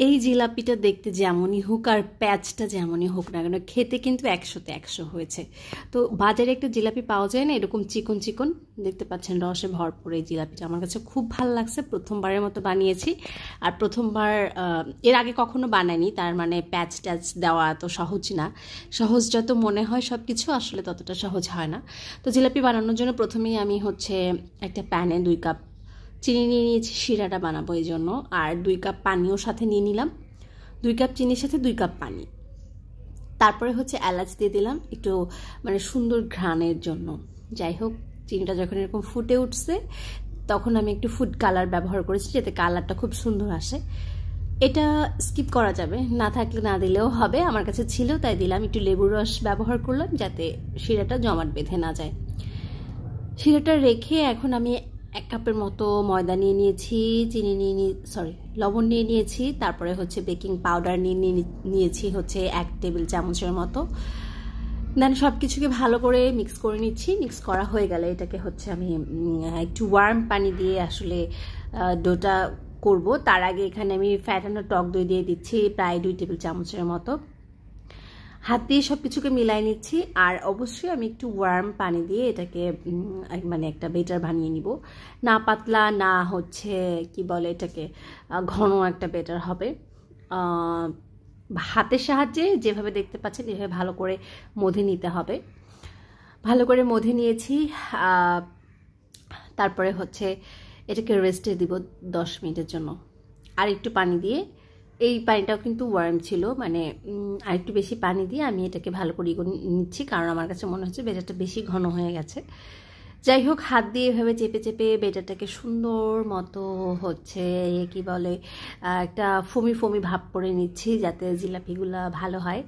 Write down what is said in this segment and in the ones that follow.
এই জিলাপিটা দেখতে যেমনই হোক আর প্যাচটা যেমনই হোক না কেন খেতে কিন্তু 100-তে 100 হয়েছে। তো বাজারে একটা জিলাপি পাওয়া যায় না এরকম চিকন চিকন, দেখতে পাচ্ছেন রসে ভরপুর এই জিলাপিটা আমার কাছে খুব ভালো লাগছে। প্রথমবারের মতো বানিয়েছি আর প্রথমবার, এর আগে কখনো বানাইনি, তার মানে প্যাচ ট্যাচ দেওয়া এত সহজ না। সহজ যত মনে হয় সব কিছু আসলে ততটা সহজ হয় না। তো জিলাপি বানানোর জন্য প্রথমেই আমি একটা প্যানে 2 কাপ চিনি নিয়ে নিয়েছি, শিরাটা বানাবো এই জন্য। আর 2 কাপ পানিও সাথে নিয়ে নিলাম, 2 কাপ চিনির সাথে 2 কাপ পানি। তারপরে এলাচ দিয়ে দিলাম একটু, মানে সুন্দর ঘ্রাণের জন্য। যাই হোক, চিনিটা যখন এরকম ফুটে উঠছে তখন আমি একটু ফুড কালার ব্যবহার করেছি যাতে কালারটা খুব সুন্দর আসে। এটা স্কিপ করা যাবে, না থাকলে না দিলেও হবে, আমার কাছে ছিল তাই দিলাম। একটু লেবুর রস ব্যবহার করলাম যাতে শিরাটা জমাট বেঁধে না যায়। শিরাটা রেখে এখন আমি 1 কাপের মতো ময়দা নিয়ে নিয়েছি, লবণ নিয়ে নিয়েছি, তারপরে বেকিং পাউডার নিয়েছি 1 টেবিল চামচের মতো। দেন সব কিছুকে ভালো করে মিক্স করে নিচ্ছি। মিক্স করা হয়ে গেলে এটাকে আমি একটু ওয়ার্ম পানি দিয়ে আসলে ডোটা করব। তার আগে এখানে আমি ফ্যাটানো টক দই দিয়ে দিচ্ছি প্রায় 2 টেবিল চামচের মতো। হাত দিয়ে সব কিছুকে মিলাই নিচ্ছি। আর অবশ্যই আমি একটু ওয়ার্ম পানি দিয়ে এটাকে মানে একটা বেটার বানিয়ে নিব। না পাতলা, না কি বলে এটাকে, ঘন একটা বেটার হবে। হাতের সাহায্যে যেভাবে দেখতে পাচ্ছেন এভাবে ভালো করে মধে নিতে হবে। ভালো করে মধে নিয়েছি। তারপরে এটাকে রেস্টে দিব 10 মিনিটের জন্য। আর একটু পানি দিয়ে, এই পানিটাও কিন্তু ওয়ার্ম ছিল, মানে আর একটু বেশি পানি দিয়ে আমি এটাকে ভালো করে নিচ্ছি, কারণ আমার কাছে মনে হচ্ছে বেটারটা বেশি ঘন হয়ে গেছে। যাই হোক, হাত দিয়ে এভাবে চেপে চেপে বেটারটাকে সুন্দর মতো কি বলে একটা ফমি ফমি ভাব করে নিচ্ছি যাতে জিলাপিগুলা ভালো হয়।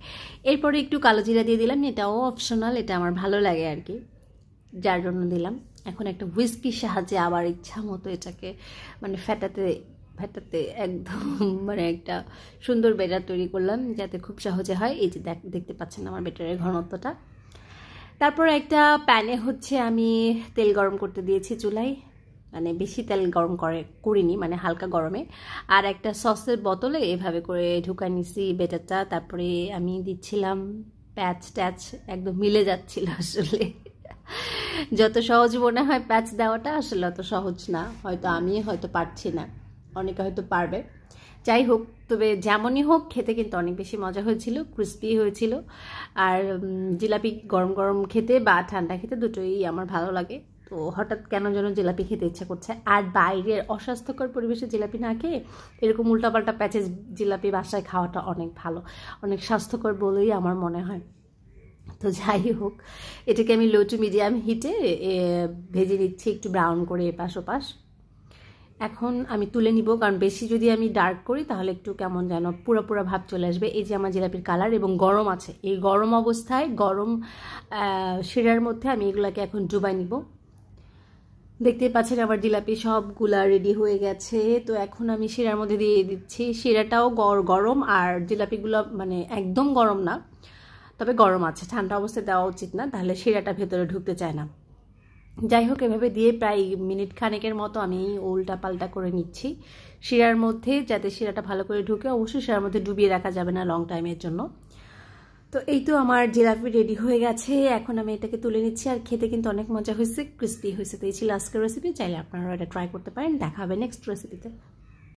এরপরে একটু কালো জিরা দিয়ে দিলাম, এটাও অপশনাল, এটা আমার ভালো লাগে আর কি, যার জন্য দিলাম। এখন একটা হুইস্কির সাহায্যে আবার ইচ্ছা মতো এটাকে মানে ফেটাতে একদম মানে একটা সুন্দর বেটার তৈরি করলাম যাতে খুব সহজে হয়। এই যে দেখতে পাচ্ছেন আমার বেটারের ঘনত্বটা। তারপর একটা প্যানে আমি তেল গরম করতে দিয়েছি চুলায়, মানে বেশি তেল গরম করিনি, মানে হালকা গরমে। আর একটা সসের বোতলে এভাবে করে ঢুকাই নিছি বেটারটা। তারপরে আমি দিচ্ছিলাম প্যাচ ট্যাচ, একদম মিলে যাচ্ছিল আসলে। যত সহজ মনে হয় প্যাচ দেওয়াটা আসলে অত সহজ না, আমি পারছি না, অনেকে হয়তো পারবে। যাই হোক, তবে যেমনই হোক খেতে কিন্তু অনেক বেশি মজা হয়েছিল, ক্রিস্পি হয়েছিল। আর জিলাপি গরম গরম খেতে বা ঠান্ডা খেতে দুটোই আমার ভালো লাগে। তো হঠাৎ কেন যেন জিলাপি খেতে ইচ্ছা করছে। আর বাইরের অস্বাস্থ্যকর পরিবেশে জিলাপি না খেয়ে এরকম উল্টাপাল্টা প্যাচেজ জিলাপি বাসায় খাওয়াটা অনেক ভালো, অনেক স্বাস্থ্যকর বলেই আমার মনে হয়। তো যাই হোক, এটাকে আমি লো টু মিডিয়াম হিটে ভেজে নিচ্ছি একটু ব্রাউন করে এপাশ ওপাশ। এখন আমি তুলে নিব, কারণ বেশি যদি আমি ডার্ক করি তাহলে একটু কেমন যেন পুরো পুরো ভাব চলে আসবে। এই যে আমার জিলাপির কালার, এবং গরম আছে, এই গরম অবস্থায় গরম শিরার মধ্যে আমি এগুলাকে এখন ডুবাই নিব। দেখতেই পাচ্ছেন আমার জিলাপি সবগুলা রেডি হয়ে গেছে। তো এখন আমি শিরার মধ্যে দিয়ে দিচ্ছি। শিরাটাও গরম, আর জিলাপিগুলো মানে একদম গরম না, তবে গরম আছে, ঠান্ডা অবস্থায় দেওয়া উচিত না, তাহলে শিরাটা ভেতরে ঢুকতে চায় না। যাই হোক, এভাবে দিয়ে প্রায় মিনিট খানেকের মতো আমি উল্টা পাল্টা করে নিচ্ছি শিরার মধ্যে, যাতে শিরাটা ভালো করে ঢুকে। অবশ্যই শিরার মধ্যে ডুবিয়ে রাখা যাবে না লং টাইমের জন্য। তো এই তো আমার জিলাপি রেডি হয়ে গেছে। এখন আমি এটাকে তুলে নিচ্ছি। আর খেতে কিন্তু অনেক মজা হয়েছে, ক্রিস্পি হয়েছে। তো এই ছিল আজকের রেসিপি, চাইলে আপনারা এটা ট্রাই করতে পারেন। দেখা হবে নেক্সট রেসিপিতে।